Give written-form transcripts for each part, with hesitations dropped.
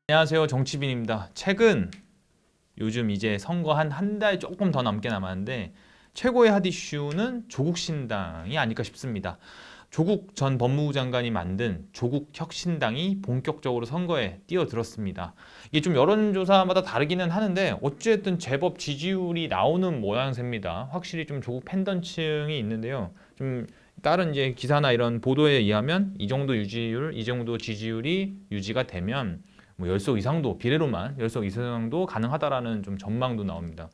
안녕하세요, 정치빈입니다. 최근 요즘 이제 선거 한 달 조금 더 남게 남았는데 최고의 핫 이슈는 조국 신당이 아닐까 싶습니다. 조국 전 법무부 장관이 만든 조국 혁신당이 본격적으로 선거에 뛰어들었습니다. 이게 좀 여론조사마다 다르기는 하는데 어쨌든 제법 지지율이 나오는 모양새입니다. 확실히 좀 조국 팬덤층이 있는데요. 좀 다른 이제 기사나 이런 보도에 의하면 이 정도 유지율, 이 정도 지지율이 유지가 되면 뭐 10석 이상도 비례로만 10석 이상도 가능하다라는 좀 전망도 나옵니다.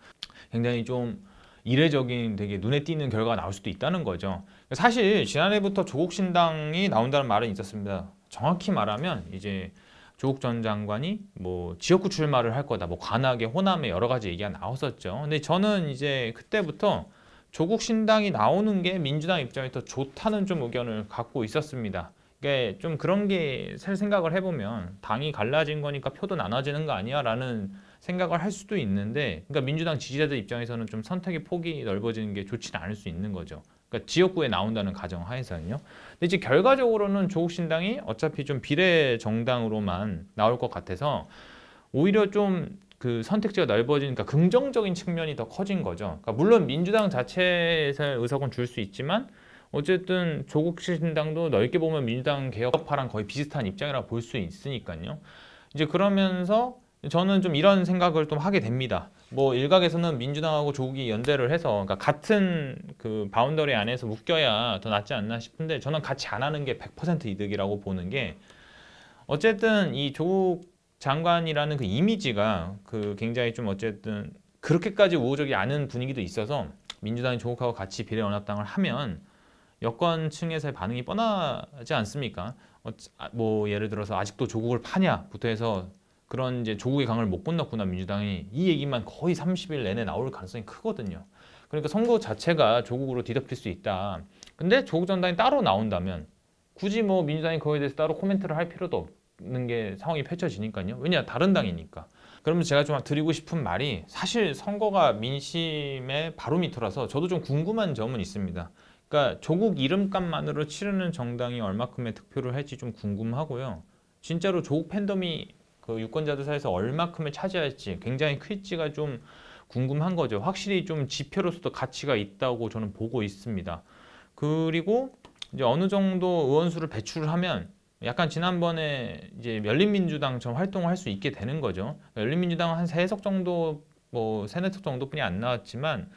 굉장히 좀 이례적인 되게 눈에 띄는 결과가 나올 수도 있다는 거죠. 사실 지난해부터 조국 신당이 나온다는 말은 있었습니다. 정확히 말하면 이제 조국 전 장관이 뭐 지역구 출마를 할 거다, 뭐 관악에 호남에 여러 가지 얘기가 나왔었죠. 근데 저는 이제 그때부터 조국 신당이 나오는 게 민주당 입장에 더 좋다는 좀 의견을 갖고 있었습니다. 이게 좀 그런 게 생각을 해보면 당이 갈라진 거니까 표도 나눠지는 거 아니야? 라는 생각을 할 수도 있는데, 그러니까 민주당 지지자들 입장에서는 좀 선택의 폭이 넓어지는 게 좋지는 않을 수 있는 거죠. 그러니까 지역구에 나온다는 가정 하에서는요. 근데 이제 결과적으로는 조국 신당이 어차피 좀 비례 정당으로만 나올 것 같아서 오히려 좀 그 선택지가 넓어지니까 긍정적인 측면이 더 커진 거죠. 그러니까 물론 민주당 자체에서 의석은 줄 수 있지만 어쨌든 조국 신당도 넓게 보면 민주당 개혁파랑 거의 비슷한 입장이라 볼 수 있으니까요. 이제 그러면서 저는 좀 이런 생각을 좀 하게 됩니다. 뭐 일각에서는 민주당하고 조국이 연대를 해서 그러니까 같은 그 바운더리 안에서 묶여야 더 낫지 않나 싶은데, 저는 같이 안 하는 게 100% 이득이라고 보는 게, 어쨌든 이 조국 장관이라는 그 이미지가 그 굉장히 좀 어쨌든 그렇게까지 우호적이 않은 분위기도 있어서 민주당이 조국하고 같이 비례연합당을 하면 여권층에서의 반응이 뻔하지 않습니까? 뭐 예를 들어서 아직도 조국을 파냐부터 해서 그런 이제 조국의 강을 못 건넜구나 민주당이, 이 얘기만 거의 30일 내내 나올 가능성이 크거든요. 그러니까 선거 자체가 조국으로 뒤덮일 수 있다. 근데 조국 전당이 따로 나온다면 굳이 뭐 민주당이 그거에 대해서 따로 코멘트를 할 필요도 없는 게 상황이 펼쳐지니까요. 왜냐, 다른 당이니까. 그러면 제가 좀 드리고 싶은 말이, 사실 선거가 민심의 바로미터라서 저도 좀 궁금한 점은 있습니다. 그러니까 조국 이름값만으로 치르는 정당이 얼마큼의 득표를 할지 좀 궁금하고요. 진짜로 조국 팬덤이 그 유권자들 사이에서 얼마큼을 차지할지, 굉장히 클지가 좀 궁금한 거죠. 확실히 좀 지표로서도 가치가 있다고 저는 보고 있습니다. 그리고 이제 어느 정도 의원수를 배출을 하면 약간 지난번에 이제 열린민주당처럼 활동을 할 수 있게 되는 거죠. 열린민주당은 한 3석 정도, 뭐 3, 4석 정도뿐이 안 나왔지만,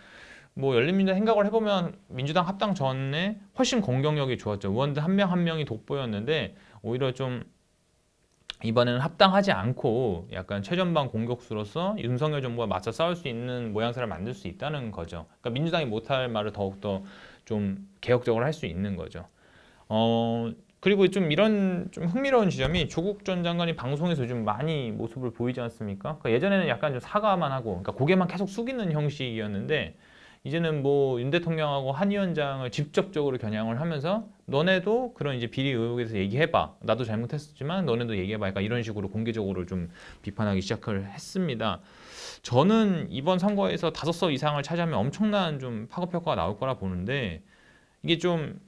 뭐 열린민주당 생각을 해보면 민주당 합당 전에 훨씬 공격력이 좋았죠. 의원들 한 명 한 명이 돋보였는데 오히려 좀 이번에는 합당하지 않고 약간 최전방 공격수로서 윤석열 정부가 맞서 싸울 수 있는 모양새를 만들 수 있다는 거죠. 그러니까 민주당이 못할 말을 더욱더 좀 개혁적으로 할 수 있는 거죠. 그리고 좀 이런 좀 흥미로운 지점이, 조국 전 장관이 방송에서 요즘 많이 모습을 보이지 않습니까? 그러니까 예전에는 약간 좀 사과만 하고, 그러니까 고개만 계속 숙이는 형식이었는데, 이제는 뭐 윤 대통령하고 한 위원장을 직접적으로 겨냥을 하면서 너네도 그런 이제 비리 의혹에 대해서 얘기해봐. 나도 잘못했었지만 너네도 얘기해봐. 약간 이런 식으로 공개적으로 좀 비판하기 시작을 했습니다. 저는 이번 선거에서 5석 이상을 차지하면 엄청난 좀 파급 효과가 나올 거라 보는데, 이게 좀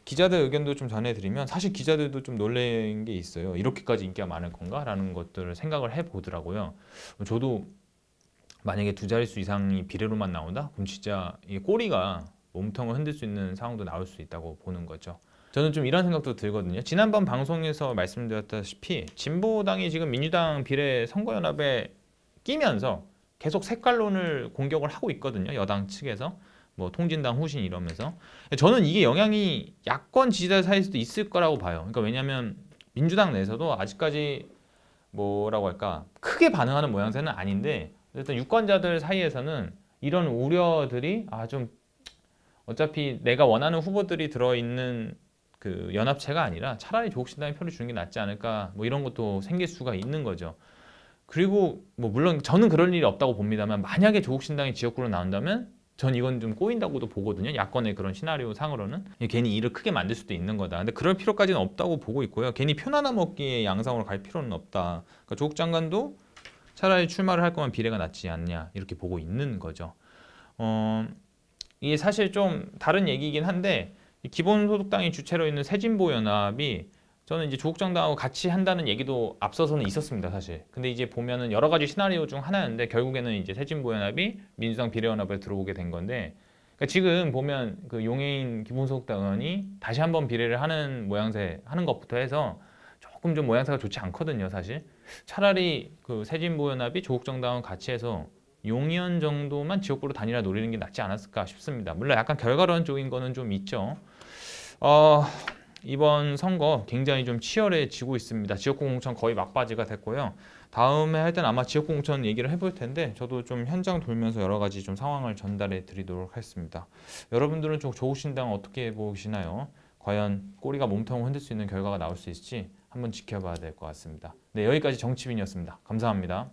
기자들 의견도 좀 전해드리면 사실 기자들도 좀 놀란 게 있어요. 이렇게까지 인기가 많을 건가? 라는 것들을 생각을 해보더라고요. 저도 만약에 2자릿수 이상이 비례로만 나온다? 그럼 진짜 이게 꼬리가 몸통을 흔들 수 있는 상황도 나올 수 있다고 보는 거죠. 저는 좀 이런 생각도 들거든요. 지난번 방송에서 말씀드렸다시피 진보당이 지금 민주당 비례 선거연합에 끼면서 계속 색깔론을 공격을 하고 있거든요. 여당 측에서. 뭐 통진당 후신 이러면서. 저는 이게 영향이 야권 지지자 사이에서도 있을 거라고 봐요. 그러니까 왜냐하면 민주당 내에서도 아직까지 뭐라고 할까, 크게 반응하는 모양새는 아닌데, 일단 유권자들 사이에서는 이런 우려들이 좀 어차피 내가 원하는 후보들이 들어있는 그 연합체가 아니라 차라리 조국 신당에 표를 주는 게 낫지 않을까, 뭐 이런 것도 생길 수가 있는 거죠. 그리고 뭐 물론 저는 그럴 일이 없다고 봅니다만, 만약에 조국 신당이 지역구로 나온다면 전 이건 좀 꼬인다고도 보거든요. 야권의 그런 시나리오 상으로는 괜히 일을 크게 만들 수도 있는 거다. 근데 그럴 필요까지는 없다고 보고 있고요. 괜히 표 나눠 먹기의 양상으로 갈 필요는 없다. 그러니까 조국 장관도 차라리 출마를 할 거면 비례가 낫지 않냐, 이렇게 보고 있는 거죠. 이게 사실 좀 다른 얘기이긴 한데, 기본소득당이 주체로 있는 새진보연합이 저는 이제 조국정당하고 같이 한다는 얘기도 앞서서는 있었습니다, 사실. 근데 이제 보면은 여러 가지 시나리오 중 하나였는데 결국에는 이제 새진보연합이 민주당 비례연합에 들어오게 된 건데, 그러니까 지금 보면 그 용해인 기본소득당 의원이 다시 한번 비례를 하는 모양새 하는 것부터 해서 조금 좀 모양새가 좋지 않거든요, 사실. 차라리 그 새진보연합이 조국정당과 같이 해서 용의원 정도만 지역구로 단일화 노리는 게 낫지 않았을까 싶습니다. 물론 약간 결과론적인 거는 좀 있죠. 이번 선거 굉장히 좀 치열해지고 있습니다. 지역구 공천 거의 막바지가 됐고요. 다음에 할 때는 아마 지역구 공천 얘기를 해볼 텐데 저도 좀 현장 돌면서 여러 가지 좀 상황을 전달해 드리도록 하겠습니다. 여러분들은 좀 조국신당 어떻게 보시나요? 과연 꼬리가 몸통을 흔들 수 있는 결과가 나올 수 있을지 한번 지켜봐야 될 것 같습니다. 네, 여기까지 정치빈이었습니다. 감사합니다.